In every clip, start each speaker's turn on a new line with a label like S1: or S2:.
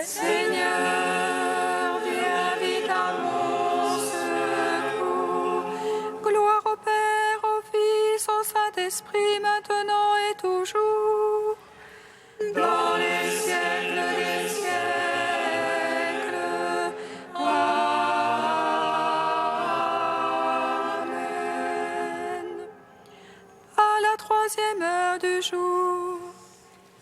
S1: Seigneur, viens vite à mon secours. Gloire au Père, au Fils, au Saint-Esprit, maintenant et toujours, dans les siècles des siècles. Amen. À la 3e heure du jour,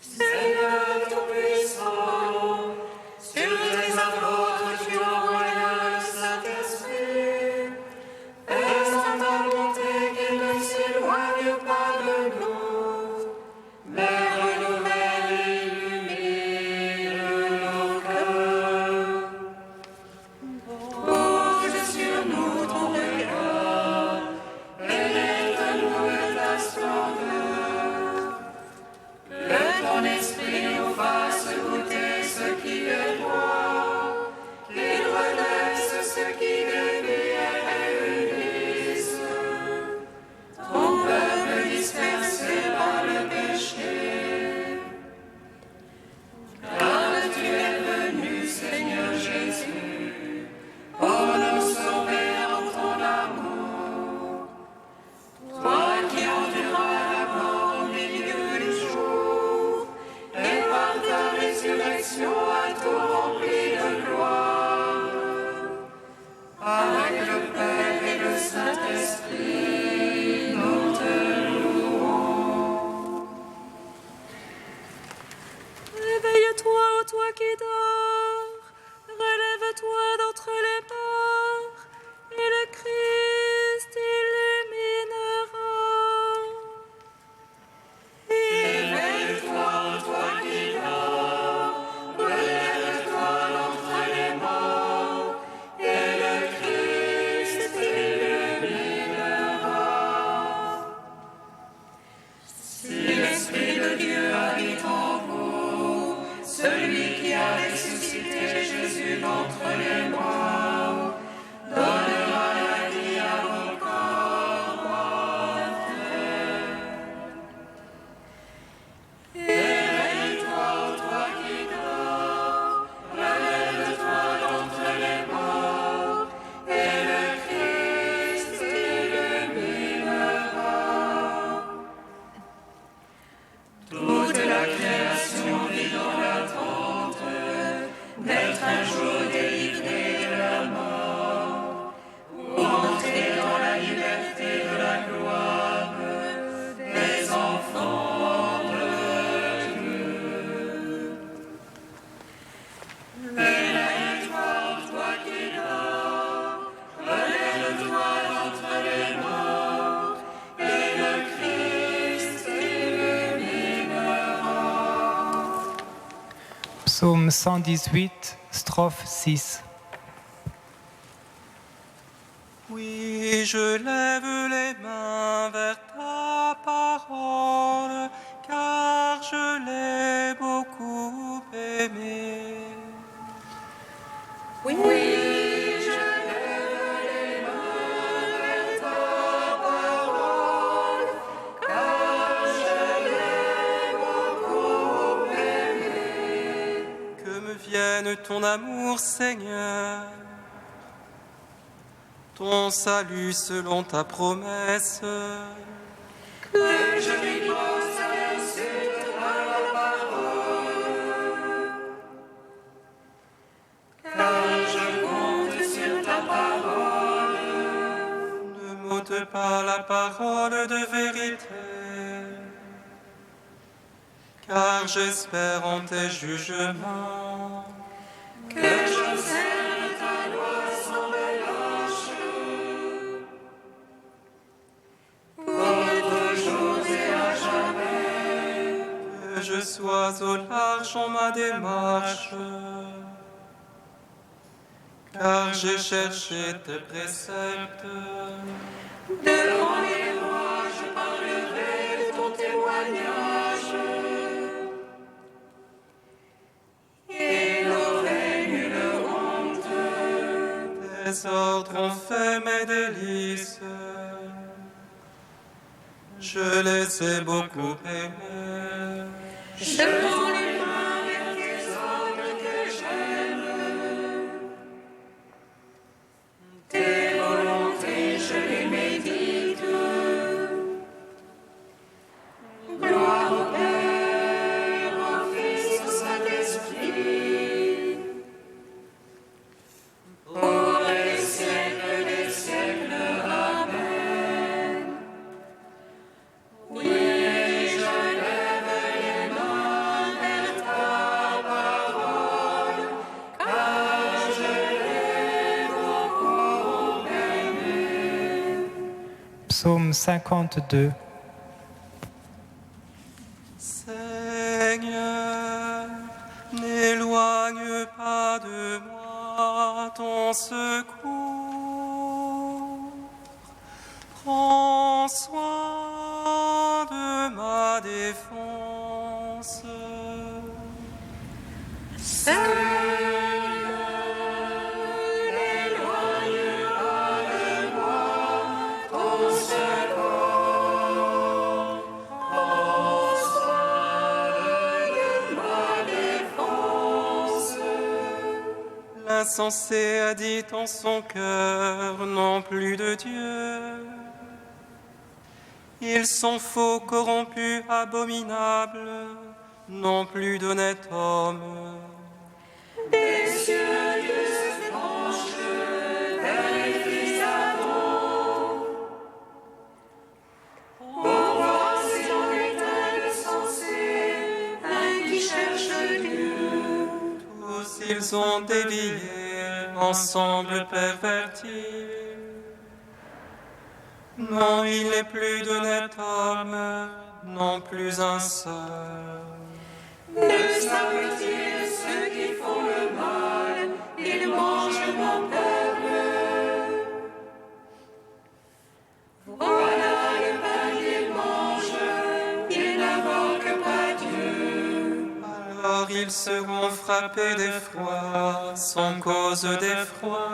S1: Seigneur Tout-Puissant, sur tes apôtres tu envoyas le Saint-Esprit. Fais à ta bonté qu'ils ne s'éloignent pas de nous, mais renouvelle et illumine nos cœurs. Pose sur nous ton regard, pénètre-nous de ta splendeur. Que ton esprit nous fasse goûter ce qui est toi, qu'il redresse ce qui dévie et réunisse ton peuple dispersé par le péché. Car tu es venu, Seigneur Jésus, pour nous sauver dans ton amour. Toi qui enduras la mort au milieu du jour, et par ta résurrection a tout rempli de gloire. Avec le Père et le Saint-Esprit, nous te louons. Réveille-toi, toi qui dors, relève-toi d'entre les morts, et le Christ illuminera. Éveille-toi, toi qui dors, relève-toi d'entre les morts, et le Christ illuminera. Si l'Esprit de Dieu habite en vous, celui qui a ressuscité Jésus d'entre les morts, donnera la vie à vos corps mortels. Éveille-toi, toi qui dors, relève-toi d'entre les morts, et le Christ illuminera. Toute la création vit dans l'attente d'être un jour délivrée de la mort, pour entrer dans la liberté de la gloire des enfants de Dieu. Réveille-toi, toi qui dors, relève-toi d'entre les morts, et le Christ illuminera.
S2: Psaume 118, strophe 6.
S3: Oui, je lève les mains vers ta parole, car je l'ai beaucoup aimée.
S1: Oui, je lève les mains vers ta parole, car je l'ai beaucoup aimée.
S3: Que me vienne ton amour, Seigneur, ton salut selon ta promesse.
S1: Que je riposte à l'insulte par la parole, car je compte sur ta parole.
S3: Ne m'ôte pas la parole de vérité, car j'espère en tes jugements.
S1: Que j'observe ta loi sans relâche, pour toujours et à jamais.
S3: Que je sois au large en ma démarche, car j'ai cherché tes préceptes.
S1: Devant les rois, je parlerai de ton témoignage, et n'aurai nulle honte.
S3: Tes ordres ont fait mes délices, je les ai beaucoup aimés.
S1: Je tends les mains vers tes ordres que je
S2: Psaume 52.
S3: Seigneur, n'éloigne pas de moi ton secours. Prends soin de ma défense. L'insensé a dit en son cœur, non plus de Dieu. Ils sont faux, corrompus, abominables, non plus d'honnêtes hommes.
S1: Des cieux Dieu se penche vers les fils d'Adam. Pour voir si l'on éteint le sensé, un qui cherche Dieu.
S3: Tous ils ont dévié, ensemble pervertis. Non, il n'est plus d'honnête homme, non plus un seul.
S1: Ne savent-ils ceux qui font le mal, ils mangent mon peuple. Voilà le pain qu'ils mangent, ils n'invoquent pas Dieu.
S3: Alors ils seront frappés d'effroi, sans cause d'effroi.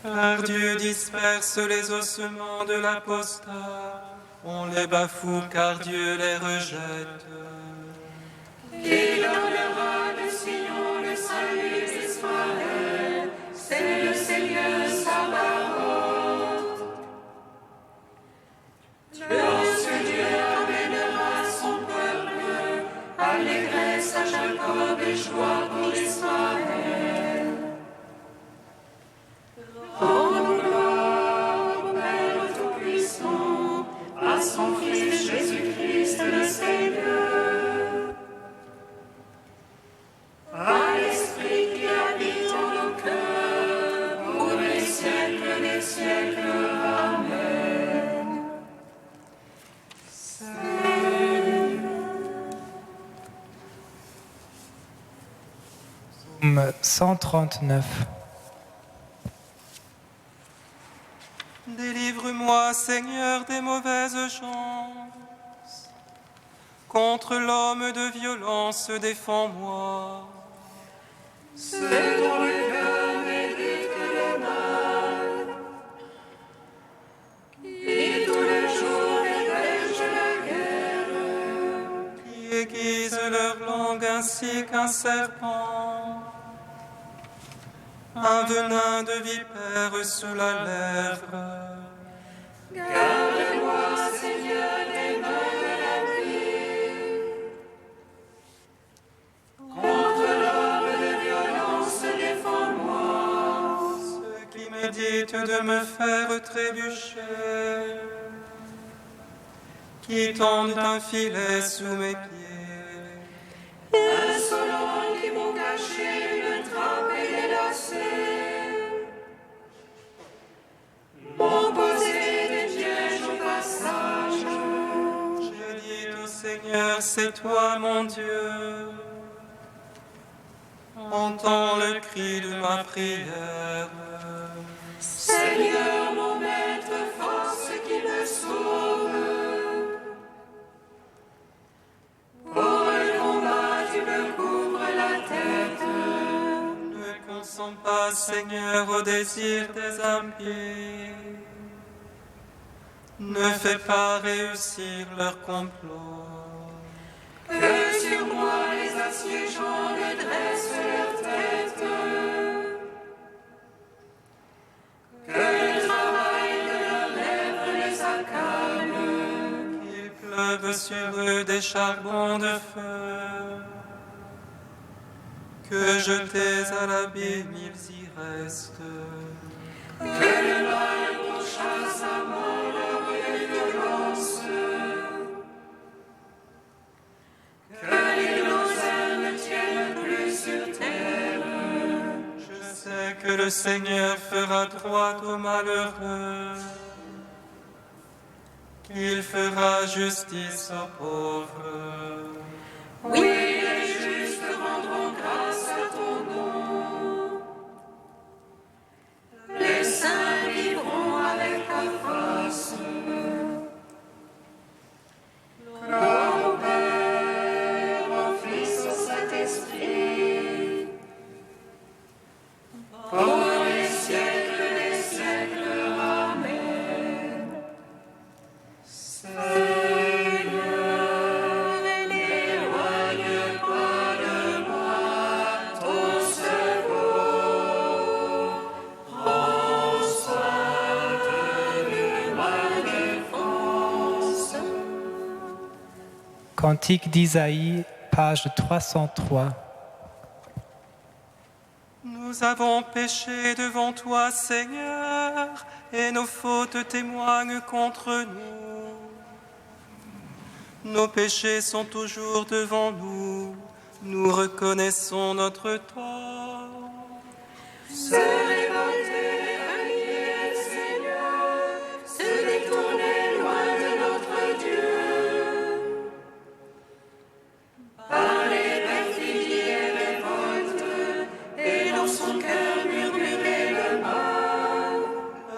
S3: Car Dieu disperse les ossements de l'apostat, on les bafoue car Dieu les rejette.
S1: Il donnera le Sion, le salut d'Israël, c'est le Seigneur Sabaoth. Lorsque Dieu amènera son peuple, allégresse à Jacob et joie pour Israël. Rendons gloire au Père Tout-Puissant, à son Fils Jésus-Christ le Seigneur, à l'Esprit qui habite en nos cœurs, pour les siècles des siècles. Amen.
S2: Psaume 139.
S3: Délivre-moi, Seigneur, des mauvaises chances. Contre l'homme de violence, défends-moi.
S1: Ceux dont le cœur médite le mal, qui tout le jour dépêchent la guerre,
S3: Qui aiguisent leur langue ainsi qu'un serpent. Un venin de vipère sous la lèvre.
S1: garde-moi, Seigneur, des mains de la vie. Contre l'homme de violence, défends-moi.
S3: Ceux qui méditent de me faire trébucher, qui tendent un filet sous mes pieds.
S1: Insolents qui m'ont caché une trappe et des lacets, m'ont posé des pièges au passage.
S3: Je dis au Seigneur, c'est toi mon Dieu. Entends le cri de ma prière.
S1: Seigneur, mon maître, force qui me sauve. Pour le combat, tu me couvres la tête.
S3: Ne consens pas, Seigneur, au désir des impies. Ne fais pas réussir leur complot.
S1: Que sur moi les assiégeants ne dressent leur tête. Que le travail de leurs lèvres les accable.
S3: Qu'il pleuve sur eux des charbons de feu. Que jetés à l'abîme ils y restent.
S1: Que le mal pourchasse à mort leur violence. Que les grands airs ne tiennent plus sur terre.
S3: Je sais que le Seigneur fera droit aux malheureux, qu'il fera justice aux pauvres.
S1: Oui, les justes rendront grâce à ton nom. Les saints vivront avec ta force. Gloire au Père, au Fils, au Saint-Esprit, pour les siècles des siècles. Amen. Seigneur, n'éloigne pas de moi ton secours. Prends soin de ma défense.
S2: Cantique d'Isaïe, page 303.
S3: Nous avons péché devant toi, Seigneur, et nos fautes témoignent contre nous. Nos péchés sont toujours devant nous, nous reconnaissons notre tort.
S1: Se révolter, renier, Seigneur, se détourner loin de notre Dieu. Par les perfidies et révoltes, et dans son cœur murmurer le mal.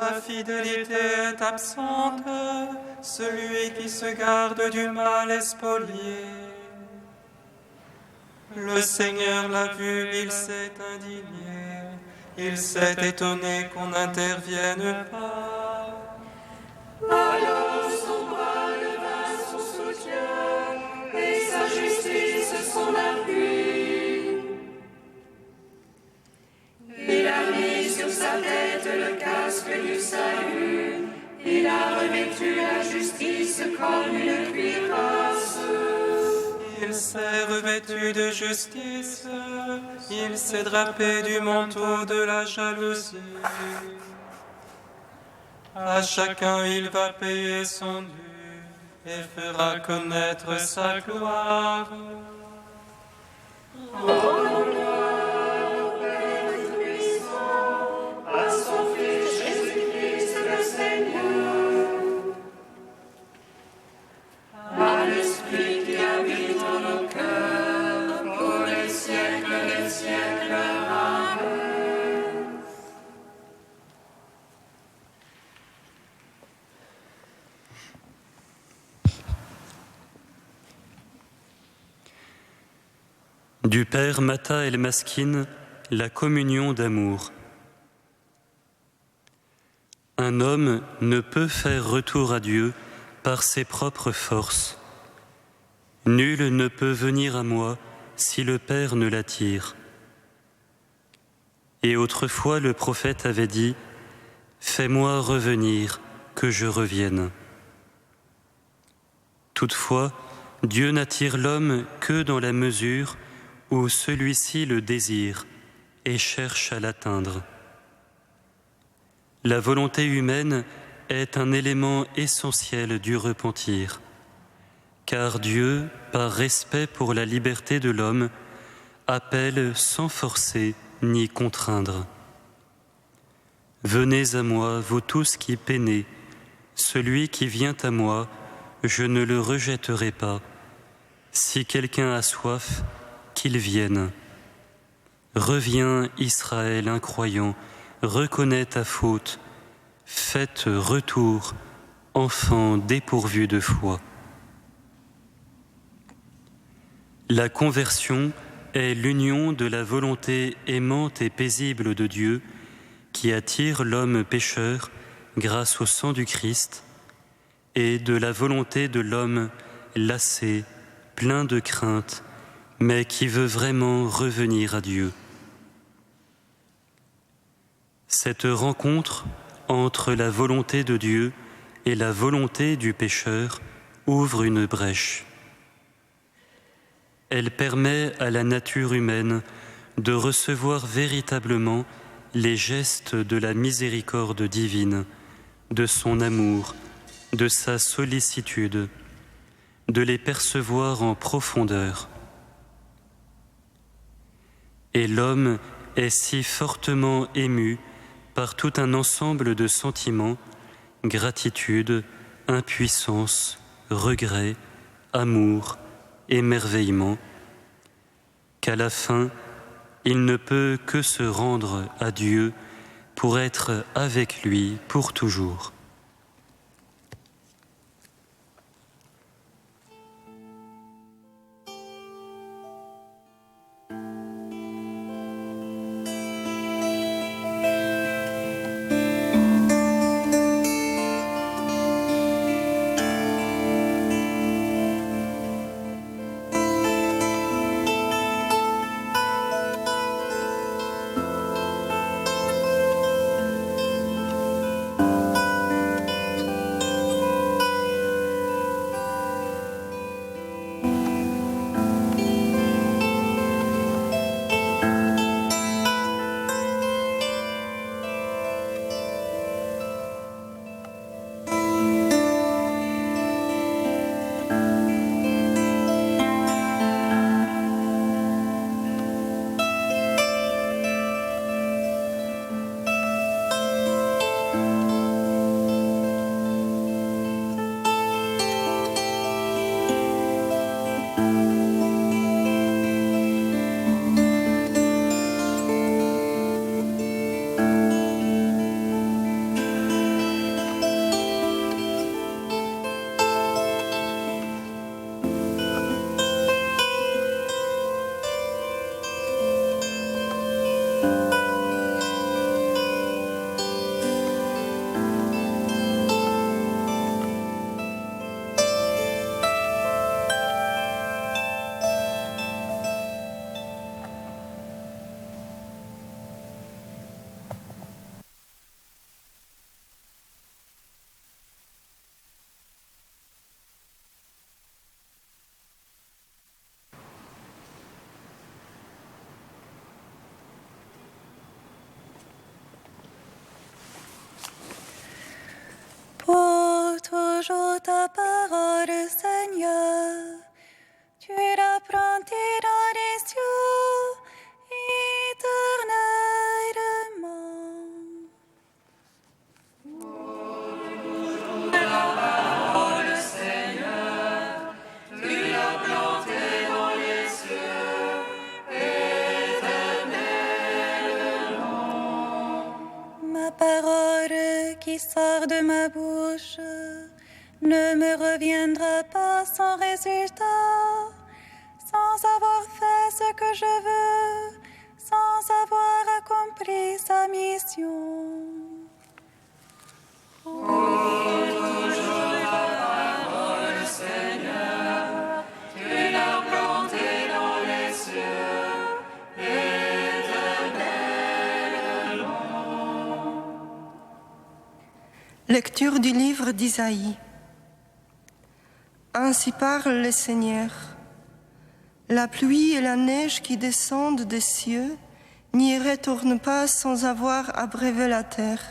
S3: La fidélité est absente, celui qui se garde du mal est spolié. Le Seigneur l'a vu, il s'est indigné, il s'est étonné qu'on n'intervienne pas.
S1: Alors son bras leva son soutien, et sa justice son appui. Il a mis sur sa tête le casque du salut, il a revêtu la justice comme une cuirasse.
S3: Il s'est revêtu de justice, il s'est drapé du manteau de la jalousie. À chacun il va payer son dû et fera connaître sa gloire.
S1: À son Fils Jésus-Christ le Seigneur, à l'Esprit qui habite en nos cœurs, pour les siècles des siècles. Amen.
S4: Du Père Mata El Maskin, la communion d'amour. Un homme ne peut faire retour à Dieu par ses propres forces. Nul ne peut venir à moi si le Père ne l'attire. Et autrefois le prophète avait dit « Fais-moi revenir, que je revienne ». Toutefois, Dieu n'attire l'homme que dans la mesure où celui-ci le désire et cherche à l'atteindre. La volonté humaine est un élément essentiel du repentir, car Dieu, par respect pour la liberté de l'homme, appelle sans forcer ni contraindre. Venez à moi, vous tous qui peinez, celui qui vient à moi, je ne le rejetterai pas. Si quelqu'un a soif, qu'il vienne. Reviens, Israël incroyant, reconnais ta faute, faites retour, enfants dépourvus de foi. La conversion est l'union de la volonté aimante et paisible de Dieu qui attire l'homme pécheur grâce au sang du Christ et de la volonté de l'homme lassé, plein de crainte, mais qui veut vraiment revenir à Dieu. Cette rencontre entre la volonté de Dieu et la volonté du pécheur ouvre une brèche. Elle permet à la nature humaine de recevoir véritablement les gestes de la miséricorde divine, de son amour, de sa sollicitude, de les percevoir en profondeur. Et l'homme est si fortement ému par tout un ensemble de sentiments, gratitude, impuissance, regret, amour, émerveillement, qu'à la fin, il ne peut que se rendre à Dieu pour être avec lui pour toujours.
S5: Pour toujours ta parole, Seigneur, tu l'apprendis dans les cieux éternellement.
S1: Parole, Seigneur, tu l'as plantée dans les cieux éternellement.
S5: Ma parole qui sort de ma bouche ne me reviendra pas sans résultat, sans avoir fait ce que je veux, sans avoir accompli sa mission.
S1: Seigneur, tu l'as plantée dans les cieux éternellement.
S6: Lecture du livre d'Isaïe. Ainsi parle le Seigneur. La pluie et la neige qui descendent des cieux n'y retournent pas sans avoir abreuvé la terre,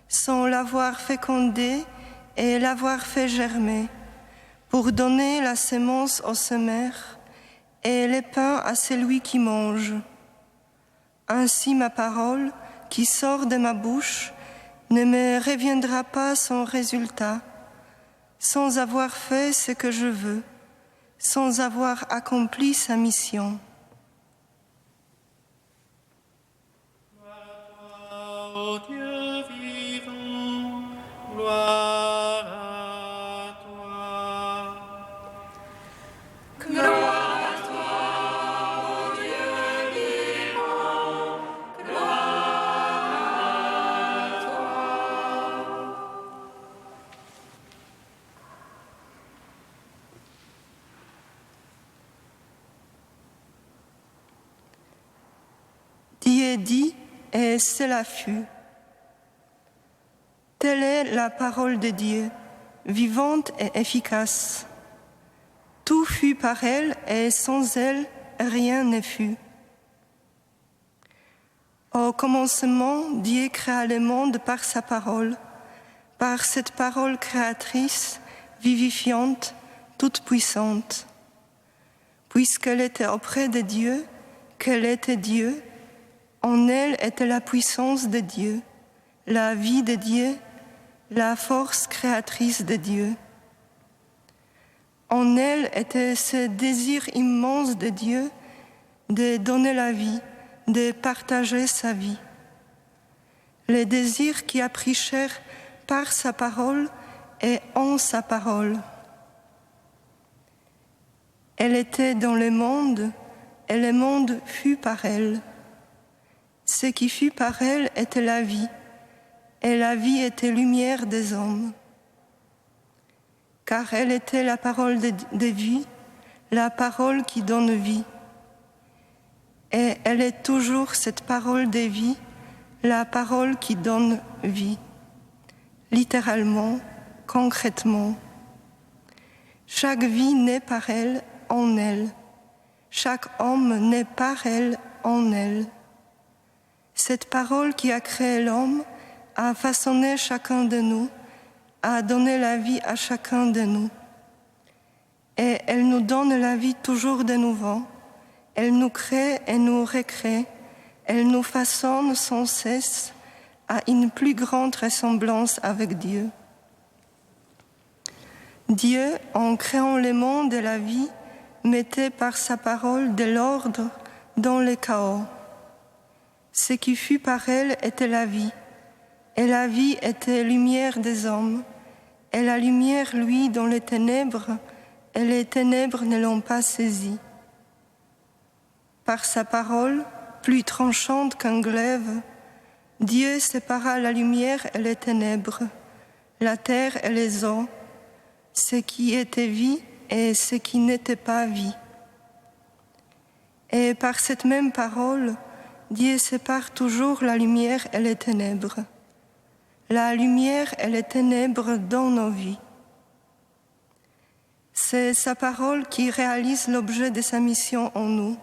S6: sans l'avoir fécondée et l'avoir fait germer, pour donner la sémence au semeur et le pain à celui qui mange. Ainsi ma parole, qui sort de ma bouche, ne me reviendra pas sans résultat, sans avoir fait ce que je veux, sans avoir accompli sa mission.
S3: Gloire à toi, ô Dieu vivant, gloire à toi.
S1: Gloire à toi, ô Dieu vivant, gloire à toi.
S6: Dieu dit, et cela fut. Telle est la parole de Dieu, vivante et efficace. Tout fut par elle, et sans elle, rien ne fut. Au commencement, Dieu créa le monde par sa parole, par cette parole créatrice, vivifiante, toute puissante. Puisqu'elle était auprès de Dieu, qu'elle était Dieu, En elle était la puissance de Dieu, la vie de Dieu, la force créatrice de Dieu. En elle était ce désir immense de Dieu de donner la vie, de partager sa vie. Le désir qui a pris chair par sa parole et en sa parole. Elle était dans le monde et le monde fut par elle. Ce qui fut par elle était la vie, et la vie était lumière des hommes. Car elle était la parole de vie, la parole qui donne vie. Et elle est toujours cette parole de vie, la parole qui donne vie. Littéralement, concrètement. Chaque vie naît par elle, en elle. Chaque homme naît par elle, en elle. Cette parole qui a créé l'homme a façonné chacun de nous, a donné la vie à chacun de nous. Et elle nous donne la vie toujours de nouveau. Elle nous crée et nous recrée. Elle nous façonne sans cesse à une plus grande ressemblance avec Dieu. Dieu, en créant le monde et la vie, mettait par sa parole de l'ordre dans le chaos. Ce qui fut par elle était la vie, et la vie était lumière des hommes, et la lumière, lui, dans les ténèbres, et les ténèbres ne l'ont pas saisie. Par sa parole, plus tranchante qu'un glaive, Dieu sépara la lumière et les ténèbres, la terre et les eaux, ce qui était vie et ce qui n'était pas vie. Et par cette même parole, Dieu sépare toujours la lumière et les ténèbres. La lumière et les ténèbres dans nos vies. C'est sa parole qui réalise l'objet de sa mission en nous,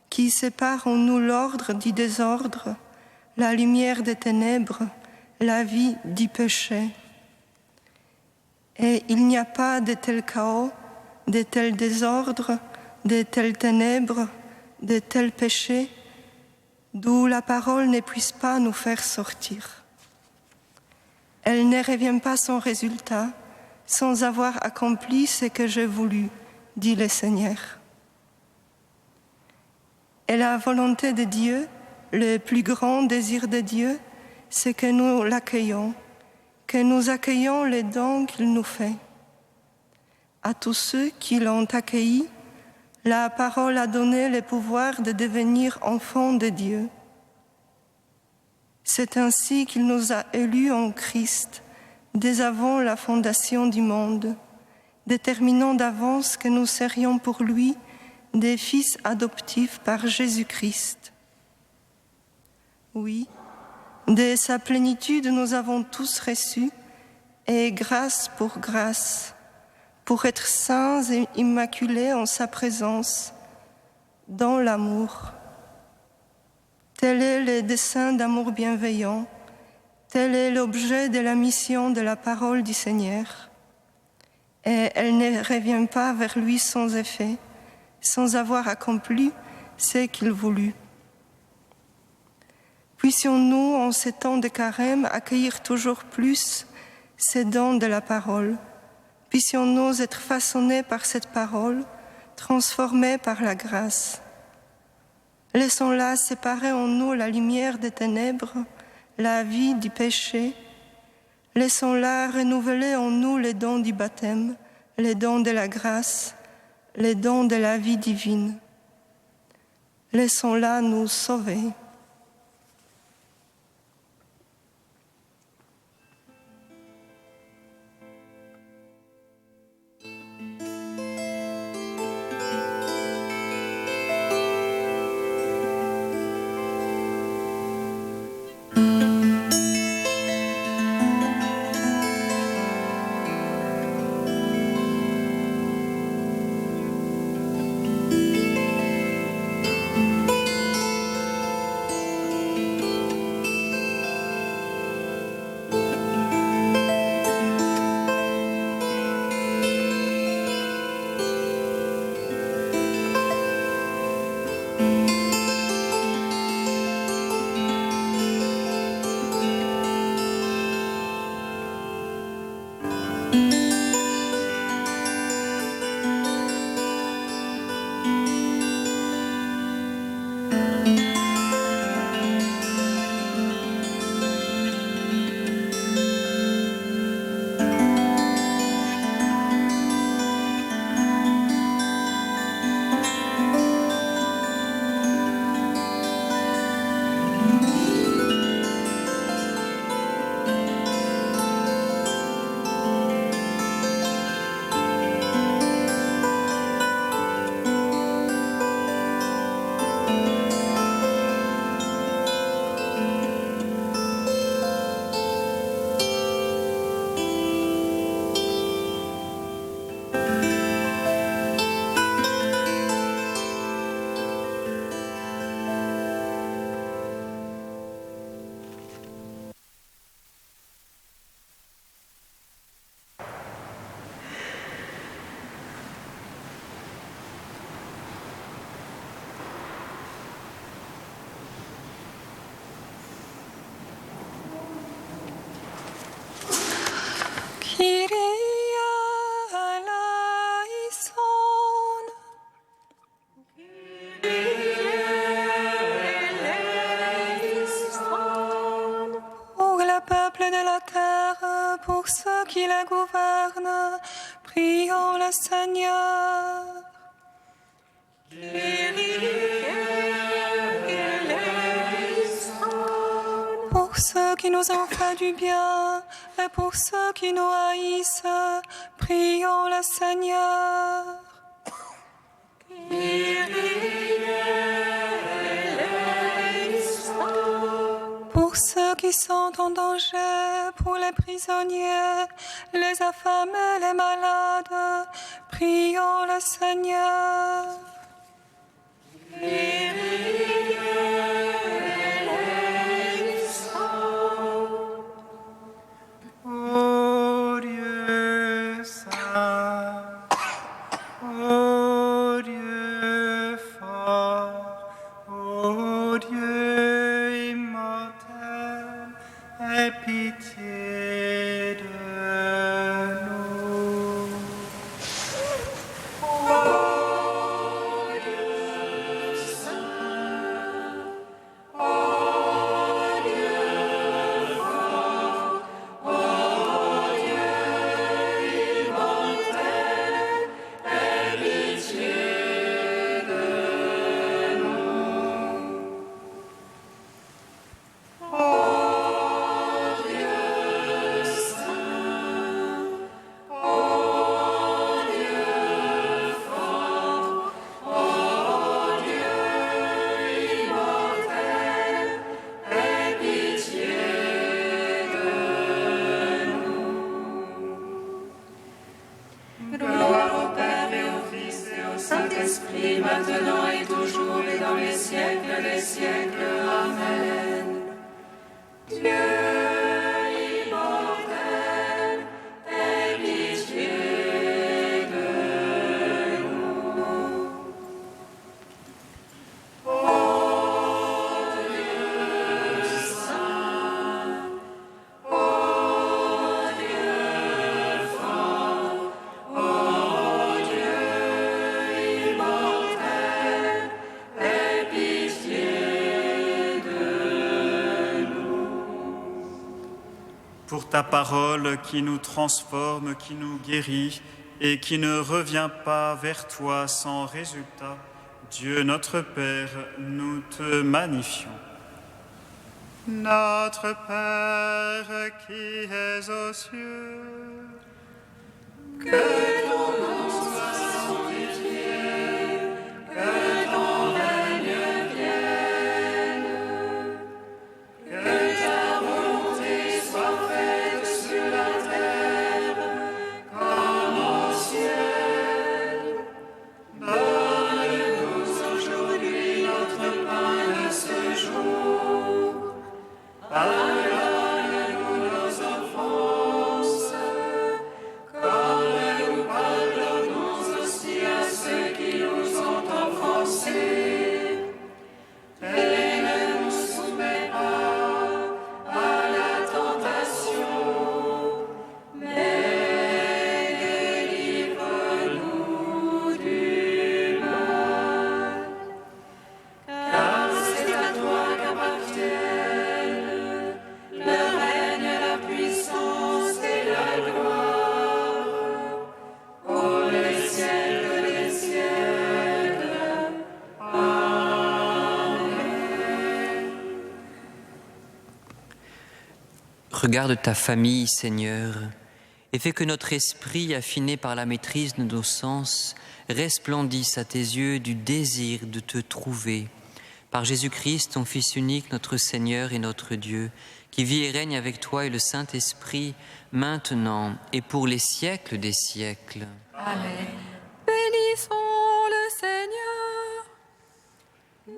S6: qui sépare en nous l'ordre du désordre, la lumière des ténèbres, la vie du péché. Et il n'y a pas de tel chaos, de tel désordre, de telles ténèbres, de tels péchés, d'où la parole ne puisse pas nous faire sortir. Elle ne revient pas sans résultat, sans avoir accompli ce que j'ai voulu, dit le Seigneur. Et la volonté de Dieu, le plus grand désir de Dieu, c'est que nous l'accueillons, que nous accueillons les dons qu'il nous fait. À tous ceux qui l'ont accueilli, la parole a donné le pouvoir de devenir enfants de Dieu. C'est ainsi qu'il nous a élus en Christ, dès avant la fondation du monde, déterminant d'avance que nous serions pour lui des fils adoptifs par Jésus-Christ. Oui, de sa plénitude nous avons tous reçu, et grâce pour être saints et immaculés en sa présence, dans l'amour. Tel est le dessein d'amour bienveillant, tel est l'objet de la mission de la parole du Seigneur. Et elle ne revient pas vers lui sans effet, sans avoir accompli ce qu'il voulut. Puissions-nous, en ces temps de carême, accueillir toujours plus ces dons de la parole. Puissions-nous être façonnés par cette parole, transformés par la grâce. Laissons-la séparer en nous la lumière des ténèbres, la vie du péché. Laissons-la renouveler en nous les dons du baptême, les dons de la grâce, les dons de la vie divine. Laissons-la nous sauver. les gouverne. Prions le Seigneur. Pour ceux qui nous ont fait du bien et pour ceux qui nous haïssent, prions le Seigneur. Pour ceux qui sont en danger, pour les prisonniers, les affamés, les malades, prions le Seigneur.
S3: Ô Dieu saint, ô Dieu fort, ô Dieu immortel, aie pitié de nous.
S1: Gloire au Père et au Fils et au Saint-Esprit, maintenant et toujours et dans les siècles des siècles. Amen. Dieu immortel, aie pitié de nous. Ô Dieu saint, ô Dieu fort, ô Dieu immortel, aie pitié de nous.
S7: Pour ta parole qui nous transforme, qui nous guérit et qui ne revient pas vers toi sans résultat, Dieu notre Père, nous te magnifions. Notre Père qui es aux cieux,
S1: Que ton nom soit sanctifié, que ton règne vienne, que ta volonté soit faite sur la terre comme au ciel. Donne-nous aujourd'hui notre pain de ce jour. Pardonne-nous nos offenses, comme nous pardonnons aussi à ceux qui nous ont offensés. Et ne nous soumets pas à la tentation, mais délivre-nous du mal. Car c'est à toi qu'appartiennent le règne, la puissance et la gloire, pour les siècles des siècles. Amen.
S8: Regarde ta famille, Seigneur, et fais que notre esprit, affiné par la maîtrise de nos sens, resplendisse à tes yeux du désir de te trouver. Par Jésus-Christ, ton Fils unique, notre Seigneur et notre Dieu, qui vit et règne avec toi et le Saint-Esprit, maintenant et pour les siècles des siècles.
S1: Amen.
S6: Bénissons le Seigneur.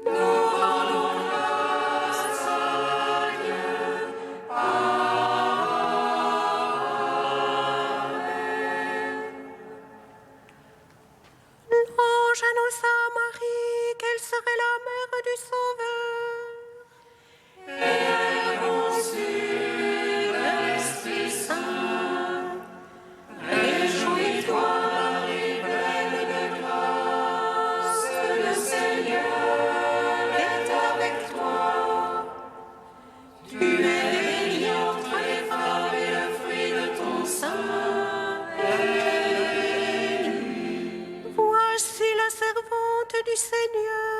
S1: Nous rendons grâce à Dieu.
S6: Louange à nos saints Marie, qu'elle serait la mère du Sauveur.
S1: Et conçue de l'Esprit Saint, réjouis-toi, Marie, pleine de grâce. du Seigneur.